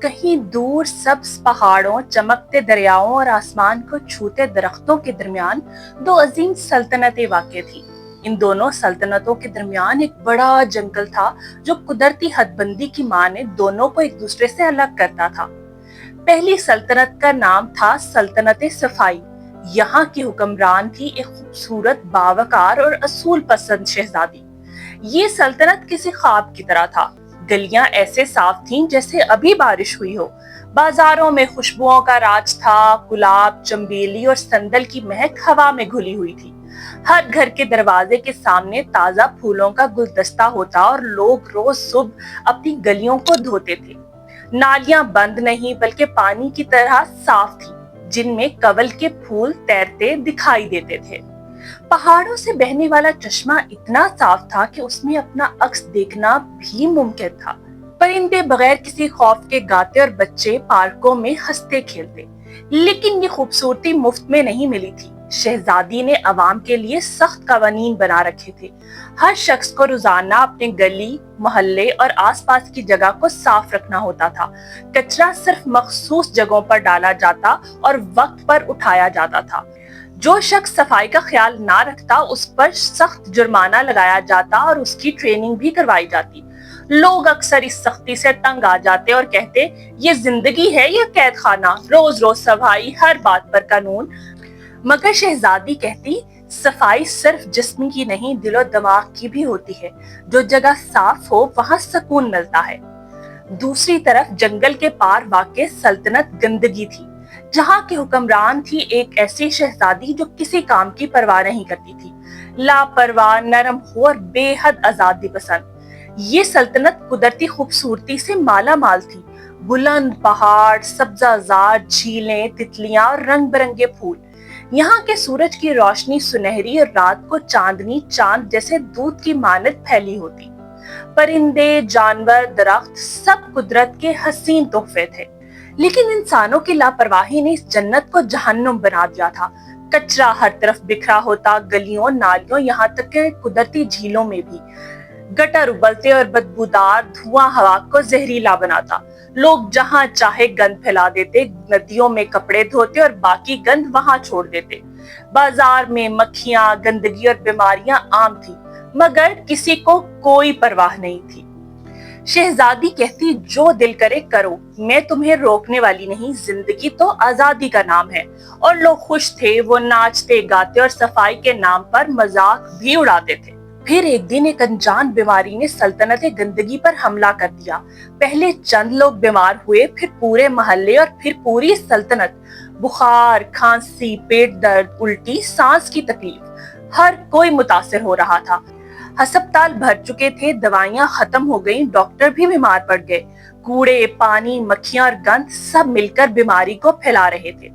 कहीं दूर सब्ज पहाड़ों, चमकते दरियाओं और आसमान को छूते दरख्तों के दरमियान दो अजीम सल्तनतें वाक़ थी। इन दोनों सल्तनतों के दरमियान एक बड़ा जंगल था जो कुदरती हदबंदी की माने दोनों को एक दूसरे से अलग करता था। पहली सल्तनत का नाम था सल्तनत सफाई। यहाँ की हुक्मरान थी एक खूबसूरत, बावकार और असूल पसंद शहजादी। ये सल्तनत किसी ख्वाब की तरह था। गलियां ऐसे साफ थीं जैसे अभी बारिश हुई हो। बाजारों में खुशबुओं का राज था। गुलाब, चंबेली और संदल की महक हवा में घुली हुई थी। हर घर के दरवाजे के सामने ताजा फूलों का गुलदस्ता होता और लोग रोज सुबह अपनी गलियों को धोते थे। नालियां बंद नहीं बल्कि पानी की तरह साफ थी, जिनमें कवल के फूल तैरते दिखाई देते थे। पहाड़ों से बहने वाला चश्मा इतना साफ था कि उसमें अपना अक्स देखना भी मुमकिन था। परिंदे बगैर किसी खौफ के गाते और बच्चे पार्कों में हंसते खेलते। लेकिन ये खूबसूरती मुफ्त में नहीं मिली थी। शहजादी ने अवाम के लिए सख्त कवानीन बना रखे थे। हर शख्स को रोजाना अपने गली, मोहल्ले और आसपास की जगह को साफ रखना होता था। कचरा सिर्फ मखसूस जगहों पर डाला जाता और वक्त पर उठाया जाता था। जो शख्स सफाई का ख्याल ना रखता उस पर सख्त जुर्माना लगाया जाता और उसकी ट्रेनिंग भी करवाई जाती। लोग अक्सर इस सख्ती से तंग आ जाते और कहते, ये जिंदगी है या कैद खाना, रोज रोज सफाई, हर बात पर कानून। मगर शहजादी कहती, सफाई सिर्फ जिस्म की नहीं, दिलो दिमाग की भी होती है। जो जगह साफ हो वहां सुकून मिलता है। दूसरी तरफ जंगल के पार वाक़े सल्तनत गंदगी थी, जहाँ की हुक्मरान थी एक ऐसी शहजादी जो किसी काम की परवाह नहीं करती थी। लापरवाह, नरम हो और बेहद आजादी पसंद। ये सल्तनत कुदरती खूबसूरती से माला माल थी। बुलंद पहाड़, सब्जाजार, झीलें, तितलियां और रंग बिरंगे फूल। यहाँ के सूरज की रोशनी सुनहरी और रात को चांदनी चांद जैसे दूध की मानद फैली होती। परिंदे, जानवर, दरख्त सब कुदरत के हसीन तोहफे थे। लेकिन इंसानों की लापरवाही ने इस जन्नत को जहन्नुम बना दिया था। कचरा हर तरफ बिखरा होता, गलियों, नालियों, यहाँ तक कि कुदरती झीलों में भी। गटर उबलते और बदबूदार धुआं हवा को जहरीला बनाता। लोग जहां चाहे गंद फैला देते, नदियों में कपड़े धोते और बाकी गंद वहां छोड़ देते। बाजार में मक्खियां, गंदगी और बीमारियां आम थी, मगर किसी को कोई परवाह नहीं थी। शहजादी कहती, जो दिल करे करो, मैं तुम्हें रोकने वाली नहीं। जिंदगी तो आजादी का नाम है। और लोग खुश थे। वो नाचते गाते और सफाई के नाम पर मजाक भी उड़ाते थे। फिर एक दिन एक अनजान बीमारी ने सल्तनत गंदगी पर हमला कर दिया। पहले चंद लोग बीमार हुए, फिर पूरे मोहल्ले और फिर पूरी सल्तनत। बुखार, खांसी, पेट दर्द, उल्टी, सांस की तकलीफ, हर कोई मुतासिर हो रहा था। अस्पताल भर चुके थे, दवाइयां खत्म हो गईं, डॉक्टर भी बीमार पड़ गए। कूड़े, पानी, मक्खियां और गंद सब मिलकर बीमारी को फैला रहे थे।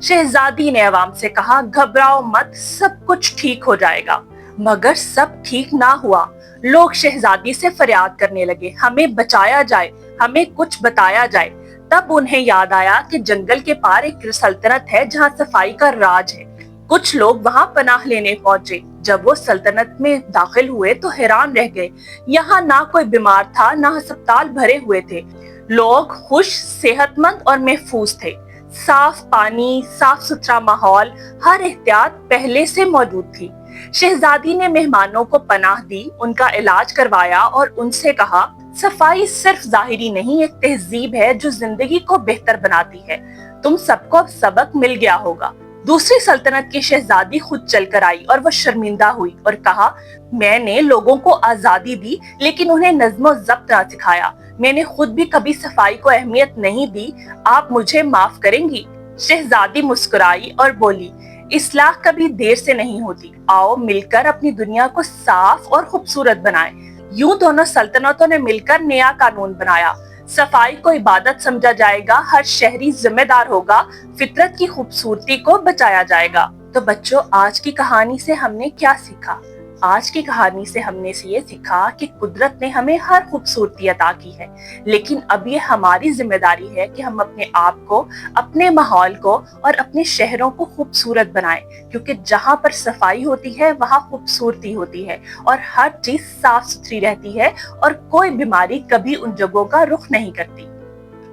शहजादी ने अवाम से कहा, घबराओ मत, सब कुछ ठीक हो जाएगा। मगर सब ठीक ना हुआ। लोग शहजादी से फरियाद करने लगे, हमें बचाया जाए, हमें कुछ बताया जाए। तब उन्हें याद आया कि जंगल के पार एक सल्तनत है जहाँ सफाई का राज है। कुछ लोग वहां पनाह लेने पहुंचे। जब वो सल्तनत में दाखिल हुए तो हैरान रह गए। यहाँ ना कोई बीमार था, ना अस्पताल भरे हुए थे। लोग खुश, सेहतमंद और महफूज थे। साफ पानी, साफ सुथरा माहौल, हर एहतियात पहले से मौजूद थी। शहजादी ने मेहमानों को पनाह दी, उनका इलाज करवाया और उनसे कहा, सफाई सिर्फ जाहिरी नहीं, एक तहजीब है जो जिंदगी को बेहतर बनाती है। तुम सबको अब सबक मिल गया होगा। दूसरी सल्तनत की शहजादी खुद चलकर आई और वो शर्मिंदा हुई और कहा, मैंने लोगों को आजादी दी लेकिन उन्हें नज्म और ज़ब्त ना सिखाया। मैंने खुद भी कभी सफाई को अहमियत नहीं दी। आप मुझे माफ करेंगी? शहजादी मुस्कुराई और बोली, इस्लाह कभी देर से नहीं होती। आओ मिलकर अपनी दुनिया को साफ और खूबसूरत बनाएं। यूं दोनों सल्तनतों ने मिलकर नया कानून बनाया। सफाई को इबादत समझा जाएगा, हर शहरी जिम्मेदार होगा, फितरत की खूबसूरती को बचाया जाएगा। तो बच्चों, आज की कहानी से हमने क्या सीखा? आज की कहानी से हमने ये सीखा कि कुदरत ने हमें हर खूबसूरती अता की है, लेकिन अब ये हमारी जिम्मेदारी है कि हम अपने आप को, अपने माहौल को और अपने शहरों को खूबसूरत बनाएं, क्योंकि जहाँ पर सफाई होती है वहाँ खूबसूरती होती है और हर चीज साफ सुथरी रहती है और कोई बीमारी कभी उन जगहों का रुख नहीं करती।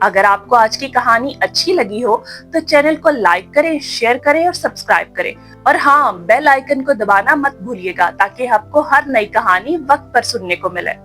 اگر آپ کو آج کی کہانی اچھی لگی ہو تو چینل کو لائک کریں، شیئر کریں اور سبسکرائب کریں، اور ہاں، بیل آئیکن کو دبانا مت بھولیے گا تاکہ آپ کو ہر نئی کہانی وقت پر سننے کو ملے۔